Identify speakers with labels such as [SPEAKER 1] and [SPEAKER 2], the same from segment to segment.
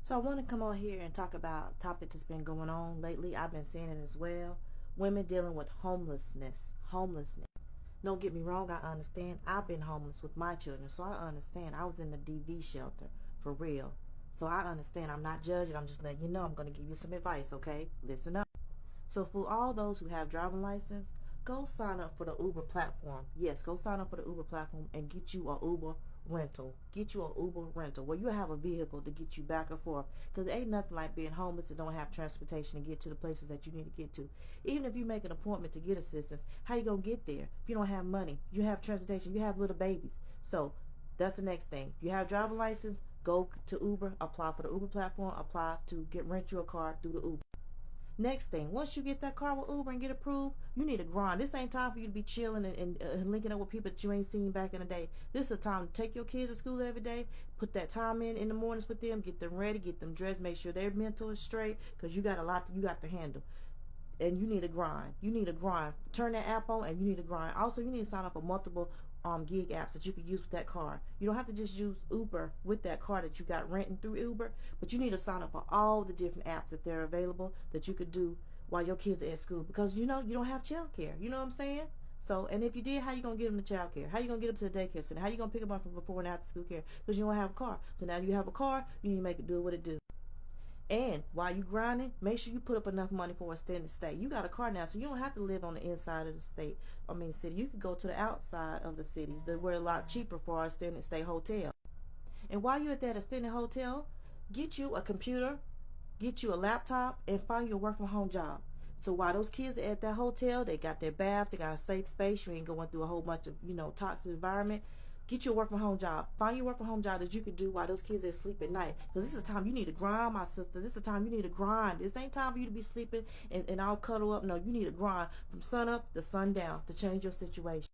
[SPEAKER 1] So I want to come on here and talk about a topic that's been going on lately. I've been seeing it as well. Women dealing with homelessness. Homelessness. Don't get me wrong, I understand. I've been homeless with my children, so I understand. I was in the DV shelter, for real. So I understand. I'm not judging. I'm just letting you know. I'm going to give you some advice, okay? Listen up. So for all those who have driving license, go sign up for the Uber platform. Yes, go sign up for the Uber platform and get you a Uber rental. Get you a Uber rental where you have a vehicle to get you back and forth. Because there ain't nothing like being homeless and don't have transportation to get to the places that you need to get to. Even if you make an appointment to get assistance, how you going to get there? If you don't have money, you have transportation, you have little babies. So that's the next thing. If you have a driving license, go to Uber, apply for the Uber platform, apply to rent you a car through the Uber. Next thing, once you get that car with Uber and get approved, you need to grind. This ain't time for you to be chilling and linking up with people that you ain't seen back in the day. This is a time to take your kids to school every day, put that time in the mornings with them, get them ready, get them dressed, make sure their mental is straight, because you got a lot you got to handle. And you need to grind. You need to grind. Turn that app on and you need to grind. Also, you need to sign up for multiple gig apps that you can use with that car. You don't have to just use Uber with that car that you got renting through Uber, but you need to sign up for all the different apps that they're available that you could do while your kids are at school, because you know you don't have child care. You know what I'm saying? So, and if you did, how you gonna get them to child care? How you gonna get them to the daycare center? How you gonna pick them up from before and after school care? Because you don't have a car. So now you have a car, you need to make it do what it do. And while you grinding, make sure you put up enough money for a extended stay. You got a car now, so you don't have to live on the inside of the city. You could go to the outside of the cities that were a lot cheaper for our extended stay hotel. And while you're at that extended hotel, get you a computer, get you a laptop, and find your work from home job. So while those kids are at that hotel, they got their baths, they got a safe space, you ain't going through a whole bunch of, toxic environment. Get you a work from home job. Find your work from home job that you can do while those kids are asleep at night. Because this is a time you need to grind, my sister. This is a time you need to grind. This ain't time for you to be sleeping and all cuddle up. No, you need to grind from sun up to sundown to change your situation.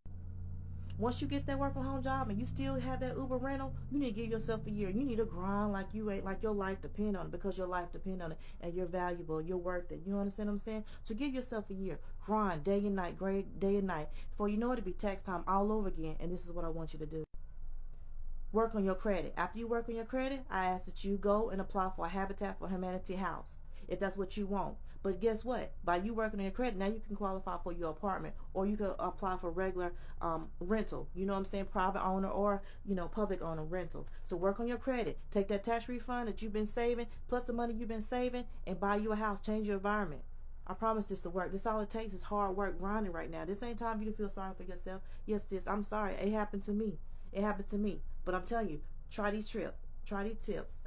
[SPEAKER 1] Once you get that work from home job and you still have that Uber rental, you need to give yourself a year. You need to grind like you ain't, like your life depend on it, because your life depend on it, and you're valuable, you're worth it. You understand what I'm saying? So give yourself a year. Grind day and night, great day and night. Before you know it, it'll be tax time all over again, and this is what I want you to do. Work on your credit. After you work on your credit, I ask that you go and apply for a Habitat for Humanity house, if that's what you want. But guess what? By you working on your credit, now you can qualify for your apartment, or you can apply for regular rental. You know what I'm saying? Private owner or, public owner rental. So work on your credit. Take that tax refund that you've been saving, plus the money you've been saving, and buy you a house. Change your environment. I promise this to work. This all it takes is hard work, grinding right now. This ain't time for you to feel sorry for yourself. Yes, sis, I'm sorry. It happened to me. It happened to me. But I'm telling you, try these tips.